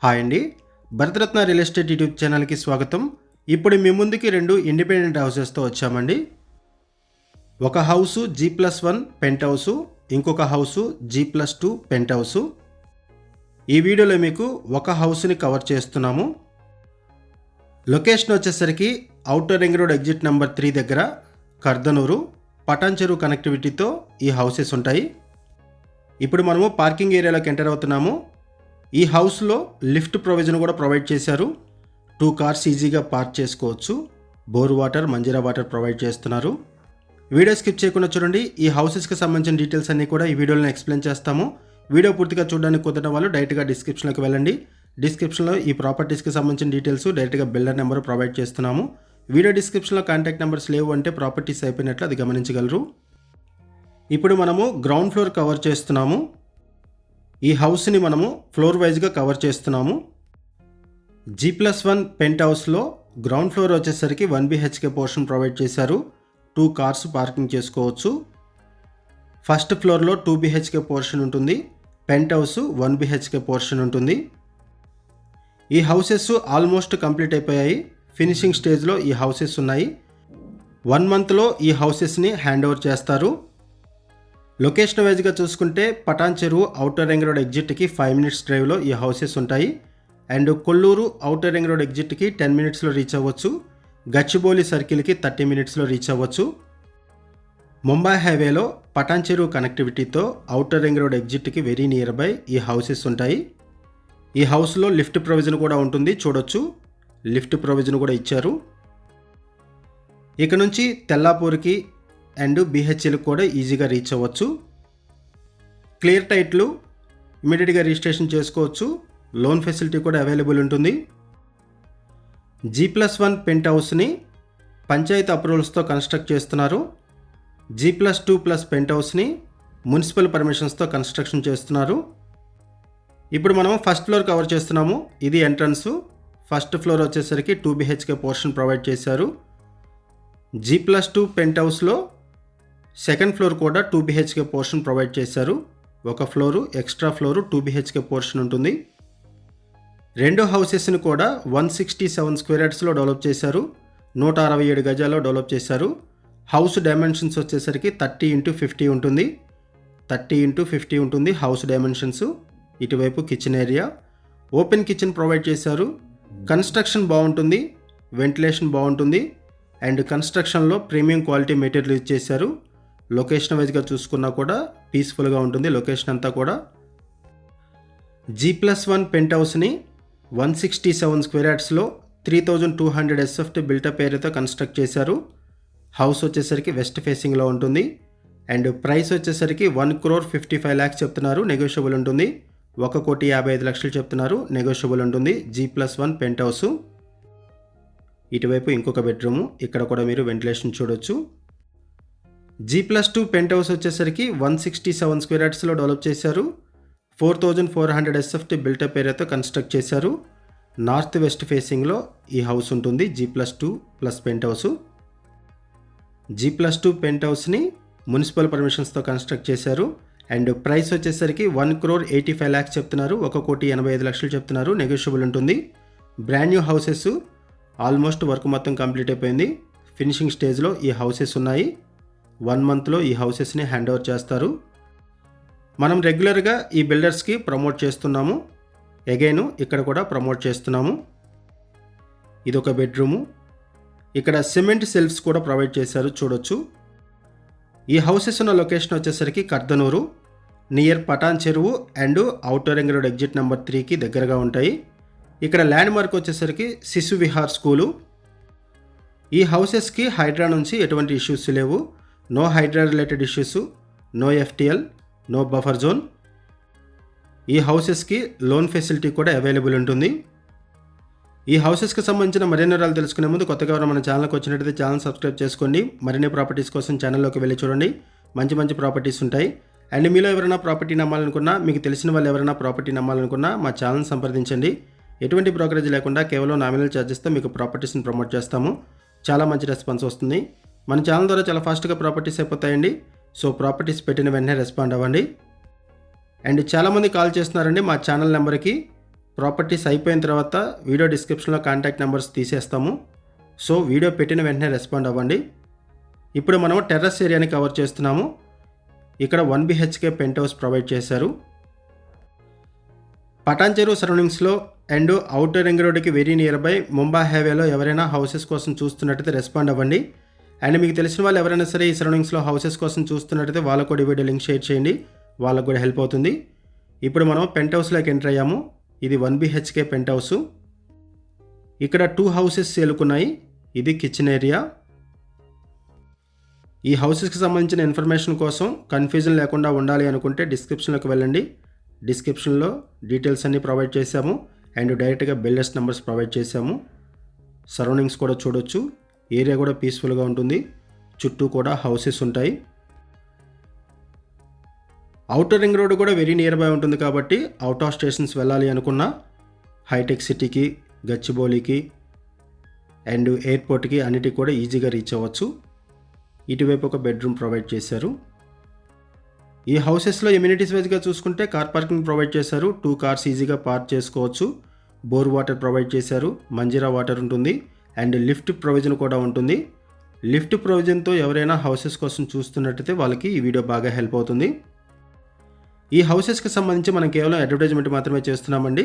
Hi అండి. Bharat Ratna real estate YouTube ఛానల్కి స్వాగతం. ఇప్పుడు మీ ముందుకి 2 ఇండిపెండెంట్ హౌసెస్తో వచ్చామండి. ఒక హౌసు G+1 పెంట్ హౌసు, ఇంకొక హౌసు G+2 పెంట్ హౌసు. ఈ వీడియోలో మీకు ఒక హౌస్ని కవర్ చేస్తున్నాము. లొకేషన్ వచ్చేసరికి outer ring road exit number 3 దగ్గర కర్దనూరు, పటాన్ చెరువు కనెక్టివిటీతో ఈ హౌసెస్ ఉంటాయి. ఇప్పుడు మనము పార్కింగ్ ఏరియాలోకి ఎంటర్ అవుతున్నాము. ఈ హౌస్లో లిఫ్ట్ ప్రొవిజన్ కూడా ప్రొవైడ్ చేశారు. 2 కార్స్ ఈజీగా పార్క్ చేసుకోవచ్చు. Bore water, Manjira water provide చేస్తున్నారు. వీడియో స్కిప్ చేయకుండా చూడండి. ఈ హౌసెస్కి సంబంధించిన డీటెయిల్స్ అన్నీ కూడా ఈ వీడియోలో ఎక్స్ప్లెయిన్ చేస్తాము. వీడియో పూర్తిగా చూడడానికి కుదరడం వాళ్ళు డైరెక్ట్గా డిస్క్రిప్షన్లోకి వెళ్ళండి. డిస్క్రిప్షన్లో ఈ ప్రాపర్టీస్కి సంబంధించిన డీటెయిల్స్ డైరెక్ట్గా బిల్డర్ నెంబర్ ప్రొవైడ్ చేస్తున్నాము. వీడియో డిస్క్రిప్షన్లో కాంటాక్ట్ నెంబర్స్ లేవు అంటే ప్రాపర్టీస్ అయిపోయినట్లు అది గమనించగలరు. ఇప్పుడు మనము గ్రౌండ్ ఫ్లోర్ కవర్ చేస్తున్నాము. ఈ హౌస్ని మనము ఫ్లోర్ వైజ్గా కవర్ చేస్తున్నాము. G+1 పెంట్ హౌస్లో గ్రౌండ్ ఫ్లోర్ వచ్చేసరికి 1 BHK పోర్షన్ ప్రొవైడ్ చేశారు. 2 కార్స్ పార్కింగ్ చేసుకోవచ్చు. ఫస్ట్ ఫ్లోర్లో 2 BHK పోర్షన్ ఉంటుంది. పెంట్ హౌస్ 1 BHK పోర్షన్ ఉంటుంది. ఈ హౌసెస్ ఆల్మోస్ట్ కంప్లీట్ అయిపోయాయి. ఫినిషింగ్ స్టేజ్లో ఈ హౌసెస్ ఉన్నాయి. 1 మంత్లో ఈ హౌసెస్ని హ్యాండ్ ఓవర్ చేస్తారు. లొకేషన్ వైజ్గా చూసుకుంటే Patancheru outer ring road ఎగ్జిట్కి 5 minutes డ్రైవ్లో ఈ హౌసెస్ ఉంటాయి. And Kollur outer ring road ఎగ్జిట్కి 10 minutesలో రీచ్ అవ్వచ్చు. గచ్చిబౌలి సర్కిల్కి 30 minutesలో రీచ్ అవ్వచ్చు. ముంబై హైవేలో పటాన్ చెరువు కనెక్టివిటీతో ఔటర్ రింగ్ రోడ్ ఎగ్జిట్కి వెరీ నియర్ బై ఈ హౌసెస్ ఉంటాయి. ఈ హౌస్లో లిఫ్ట్ ప్రొవిజన్ కూడా ఉంటుంది. చూడొచ్చు, లిఫ్ట్ ప్రొవిజన్ కూడా ఇచ్చారు. ఇక నుంచి తెల్లాపూర్కి అండ్ BHL కూడా ఈజీగా రీచ్ అవ్వచ్చు. క్లియర్ టైట్లు ఇమీడియట్గా రిజిస్ట్రేషన్ చేసుకోవచ్చు. లోన్ ఫెసిలిటీ కూడా అవైలబుల్ ఉంటుంది. G+1 పెంట్ హౌస్ని పంచాయతీ అప్రూవల్స్తో కన్స్ట్రక్ట్ చేస్తున్నారు. G+2+ పెంట్ హౌస్ని మున్సిపల్ పర్మిషన్స్తో కన్స్ట్రక్షన్ చేస్తున్నారు. ఇప్పుడు మనం ఫస్ట్ ఫ్లోర్ కవర్ చేస్తున్నాము. ఇది ఎంట్రన్స్. ఫస్ట్ ఫ్లోర్ వచ్చేసరికి 2 BHK పోర్షన్ ప్రొవైడ్ చేశారు. G+2 పెంట్ హౌస్లో సెకండ్ ఫ్లోర్ కూడా 2 BHK పోర్షన్ ప్రొవైడ్ చేశారు. ఒక floor extra floor 2 BHK portion ఉంటుంది. రెండు హౌసెస్ని కూడా 167 square yardsలో డెవలప్ చేశారు. 167 గజాల్లో డెవలప్ చేశారు. హౌస్ డైమెన్షన్స్ వచ్చేసరికి 30x50 ఉంటుంది. 30x50 ఉంటుంది హౌస్ డైమెన్షన్స్. ఇటువైపు kitchen area, open kitchen provide చేశారు. కన్స్ట్రక్షన్ బాగుంటుంది, వెంటిలేషన్ బాగుంటుంది అండ్ కన్స్ట్రక్షన్లో ప్రీమియం క్వాలిటీ మెటీరియల్ యూజ్ చేశారు. లొకేషన్ వైజ్గా చూసుకున్నా కూడా పీస్ఫుల్గా ఉంటుంది లొకేషన్ అంతా కూడా. G+1 పెంట్ హౌస్ని 167 square yardsలో 3200 SFT బిల్టప్ ఏరియాతో కన్స్ట్రక్ట్ చేశారు. హౌస్ వచ్చేసరికి వెస్ట్ ఫేసింగ్లో ఉంటుంది అండ్ ప్రైస్ వచ్చేసరికి 1,55 lakhs చెప్తున్నారు. నెగోషియబుల్ ఉంటుంది. 1,55 లక్షలు చెప్తున్నారు. నెగోషియబుల్ ఉంటుంది. G+1 pent house. ఇటువైపు ఇంకొక బెడ్రూము. ఇక్కడ కూడా మీరు వెంటిలేషన్ చూడొచ్చు. G+2 పెంట్ హౌస్ వచ్చేసరికి 167 square yardsలో డెవలప్ చేశారు. 4400 SFT బిల్టప్ ఏరియాతో కన్స్ట్రక్ట్ చేశారు. నార్త్ వెస్ట్ ఫేసింగ్లో ఈ హౌస్ ఉంటుంది. G+2+ pent house. G+2 పెంట్ హౌస్ని మున్సిపల్ పర్మిషన్స్తో కన్స్ట్రక్ట్ చేశారు అండ్ ప్రైస్ వచ్చేసరికి 1,85 lakhs చెప్తున్నారు. 1,85 లక్షలు చెప్తున్నారు. నెగోషియబుల్ ఉంటుంది. Brand new houses. Almost work మొత్తం కంప్లీట్ అయిపోయింది. ఫినిషింగ్ స్టేజ్లో ఈ హౌసెస్ ఉన్నాయి. 1 మంత్లో ఈ హౌసెస్ని హ్యాండ్ ఓవర్ చేస్తారు. మనం రెగ్యులర్గా ఈ బిల్డర్స్కి ప్రమోట్ చేస్తున్నాము. అగైన్ ఇక్కడ కూడా ప్రమోట్ చేస్తున్నాము. ఇదొక బెడ్రూము. ఇక్కడ సిమెంట్ సెల్ఫ్స్ కూడా ప్రొవైడ్ చేశారు. చూడొచ్చు. ఈ హౌసెస్ ఉన్న లొకేషన్ వచ్చేసరికి కర్దనూరు, నియర్ పటాన్ చెరువు and outer ring road exit number 3కి దగ్గరగా ఉంటాయి. ఇక్కడ ల్యాండ్ మార్క్ వచ్చేసరికి శిశు విహార్ స్కూలు. ఈ హౌసెస్కి హైడ్రా నుంచి ఎటువంటి ఇష్యూస్ లేవు. No Hydraa related issues, no FTL, no buffer zone. ఈ హౌసెస్కి లోన్ ఫెసిలిటీ కూడా అవైలబుల్ ఉంటుంది. ఈ హౌసెస్కి సంబంధించిన మరిన్ని వివరాలు తెలుసుకునే ముందు కొత్తగా మన ఛానల్కి వచ్చినట్టయితే ఛానల్ సబ్స్క్రైబ్ చేసుకోండి. మరిన్ని ప్రాపర్టీస్ కోసం ఛానల్లోకి వెళ్ళి చూడండి. మంచి మంచి ప్రాపర్టీస్ ఉంటాయి. అండ్ మీలో ఎవరైనా ప్రాపర్టీ నమ్మాలనుకున్నా, మీకు తెలిసిన వాళ్ళు ఎవరైనా ప్రాపర్టీ నమ్మాలనుకున్నా మా ఛానల్ సంప్రదించండి. ఎటువంటి బ్రోకరేజ్ లేకుండా కేవలం నామినల్ ఛార్జెస్తో మీకు ప్రాపర్టీస్ని ప్రమోట్ చేస్తాము. చాలా మంచి రెస్పాన్స్ వస్తుంది. మన ఛానల్ ద్వారా చాలా ఫాస్ట్గా ప్రాపర్టీస్ అయిపోతాయండి. సో ప్రాపర్టీస్ పెట్టిన వెంటనే రెస్పాండ్ అవ్వండి. అండ్ చాలామంది కాల్ చేస్తున్నారండి మా ఛానల్ నెంబర్కి. ప్రాపర్టీస్ అయిపోయిన తర్వాత వీడియో డిస్క్రిప్షన్లో కాంటాక్ట్ నెంబర్స్ తీసేస్తాము. సో వీడియో పెట్టిన వెంటనే రెస్పాండ్ అవ్వండి. ఇప్పుడు మనం టెర్రస్ ఏరియాని కవర్ చేస్తున్నాము. ఇక్కడ 1 BHK పెంట్ హౌస్ ప్రొవైడ్ చేశారు. పటాన్చెరు సరౌండింగ్స్లో అండ్ ఔటర్ రింగ్ రోడ్కి వెరీ నియర్ బై ముంబై హైవేలో ఎవరైనా హౌసెస్ కోసం చూస్తున్నట్టయితే రెస్పాండ్ అవ్వండి. అండ్ మీకు తెలిసిన వాళ్ళు ఎవరైనా సరే ఈ సరౌండింగ్స్లో హౌసెస్ కోసం చూస్తున్నట్టయితే వాళ్ళకు కూడా వీడియో లింక్ షేర్ చేయండి, వాళ్ళకు కూడా హెల్ప్ అవుతుంది. ఇప్పుడు మనం పెంట్ హౌస్లోకి ఎంటర్ అయ్యాము. ఇది 1 BHK పెంట్ హౌస్. ఇక్కడ 2 హౌసెస్ సేలుకున్నాయి. ఇది కిచెన్ ఏరియా. ఈ హౌసెస్కి సంబంధించిన ఇన్ఫర్మేషన్ కోసం కన్ఫ్యూజన్ లేకుండా ఉండాలి అనుకుంటే డిస్క్రిప్షన్లోకి వెళ్ళండి. డిస్క్రిప్షన్లో డీటెయిల్స్ అన్నీ ప్రొవైడ్ చేశాము అండ్ డైరెక్ట్గా బిల్డర్స్ నెంబర్స్ ప్రొవైడ్ చేశాము. సరౌండింగ్స్ కూడా చూడొచ్చు. ఏరియా కూడా పీస్ఫుల్గా ఉంటుంది. చుట్టూ కూడా హౌసెస్ ఉంటాయి. ఔటర్ రింగ్ రోడ్ కూడా వెరీ నియర్ బై ఉంటుంది కాబట్టి అవుట్ ఆఫ్ స్టేషన్స్ వెళ్ళాలి అనుకున్నా హైటెక్ సిటీకి, గచ్చిబౌలికి అండ్ ఎయిర్పోర్ట్కి అన్నిటికి కూడా ఈజీగా రీచ్ అవ్వచ్చు. ఇటువైపు ఒక బెడ్రూమ్ ప్రొవైడ్ చేశారు. ఈ హౌసెస్లో ఎమ్యూనిటీస్ వైజ్గా చూసుకుంటే కార్ పార్కింగ్ ప్రొవైడ్ చేశారు. 2 కార్స్ ఈజీగా పార్క్ చేసుకోవచ్చు. బోర్ వాటర్ ప్రొవైడ్ చేశారు. మంజీరా వాటర్ ఉంటుంది అండ్ లిఫ్ట్ ప్రొవిజన్ కూడా ఉంటుంది. లిఫ్ట్ ప్రొవిజన్తో ఎవరైనా హౌసెస్ కోసం చూస్తున్నట్టయితే వాళ్ళకి ఈ వీడియో బాగా హెల్ప్ అవుతుంది. ఈ హౌసెస్కి సంబంధించి మనం కేవలం అడ్వర్టైజ్మెంట్ మాత్రమే చేస్తున్నామండి.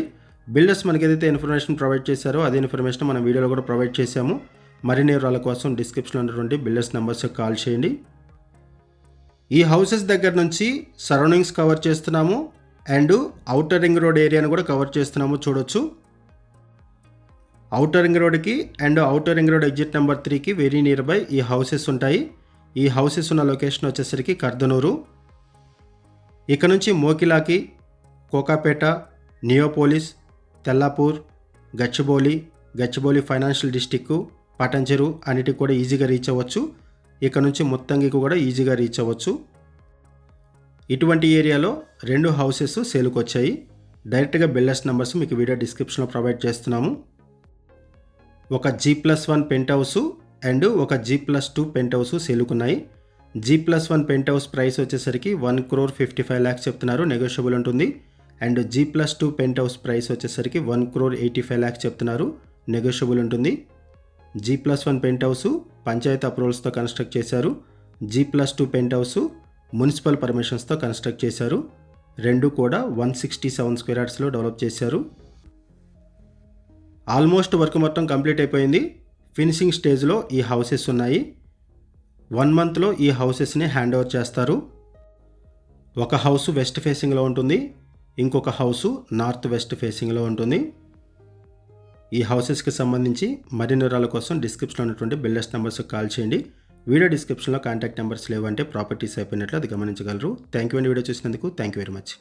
బిల్డర్స్ మనకి ఏదైతే ఇన్ఫర్మేషన్ ప్రొవైడ్ చేశారో అదే ఇన్ఫర్మేషన్ మనం వీడియోలో కూడా ప్రొవైడ్ చేశాము. మరిన్ని వివరాల కోసం డిస్క్రిప్షన్లో ఉన్నటువంటి బిల్డర్స్ నెంబర్స్కి కాల్ చేయండి. ఈ హౌసెస్ దగ్గర నుంచి సరౌండింగ్స్ కవర్ చేస్తున్నాము అండ్ ఔటర్ రింగ్ రోడ్ ఏరియాను కూడా కవర్ చేస్తున్నాము. చూడొచ్చు. ఔటర్ రింగ్ రోడ్కి and outer ring road exit number 3కి వెరీ నియర్ బై ఈ హౌసెస్ ఉంటాయి. ఈ హౌసెస్ ఉన్న లొకేషన్ వచ్చేసరికి కర్దనూరు. ఇక్కడ నుంచి మోకిలాకి, కోకాపేట, నియోపోలిస్, తెల్లాపూర్, గచ్చిబౌలి ఫైనాన్షియల్ డిస్టిక్, పటాన్చెరు అన్నిటికి కూడా ఈజీగా రీచ్ అవ్వచ్చు. ఇక్కడ నుంచి ముత్తంగికి కూడా ఈజీగా రీచ్ అవ్వచ్చు. ఇటువంటి ఏరియాలో 2 హౌసెస్ సేల్కి వచ్చాయి. డైరెక్ట్గా బిల్డర్స్ నెంబర్స్ మీకు వీడియో డిస్క్రిప్షన్లో ప్రొవైడ్ చేస్తున్నాము. ఒక G+1 పెంట్ హౌస్ అండ్ ఒక G+2 పెంట్ హౌస్ సేలుకున్నాయి. G+1 పెంట్ హౌస్ ప్రైస్ వచ్చేసరికి 1,55,00,000 చెప్తున్నారు, నెగోషియబుల్ ఉంటుంది. And G+2 penthouse price వచ్చేసరికి 1,85,00,000 చెప్తున్నారు, నెగోషియబుల్ ఉంటుంది. G+1 పెంట్ హౌస్ పంచాయతీ అప్రూవల్స్తో కన్స్ట్రక్ట్ చేశారు. G+2 పెంట్ హౌస్ మున్సిపల్ పర్మిషన్స్తో కన్స్ట్రక్ట్ చేశారు. 2 కూడా 167 స్క్వేర్ యార్డ్స్లో డెవలప్ చేశారు. ఆల్మోస్ట్ వర్క్ మొత్తం కంప్లీట్ అయిపోయింది. ఫినిషింగ్ స్టేజ్లో ఈ హౌసెస్ ఉన్నాయి. 1 మంత్లో ఈ హౌసెస్ని హ్యాండ్ ఓవర్ చేస్తారు. ఒక హౌస్ వెస్ట్ ఫేసింగ్లో ఉంటుంది, ఇంకొక హౌస్ నార్త్ వెస్ట్ ఫేసింగ్లో ఉంటుంది. ఈ హౌసెస్కి సంబంధించి మరిన్ని వివరాల కోసం డిస్క్రిప్షన్లో ఉన్నటువంటి బిల్డర్స్ నెంబర్స్కి కాల్ చేయండి. వీడియో డిస్క్రిప్షన్లో కాంటాక్ట్ నెంబర్స్ లేవంటే ప్రాపర్టీస్ అయిపోయినట్లు అది గమనించగలరు. థ్యాంక్ యూ అండి వీడియో చూసినందుకు. Thank you very much.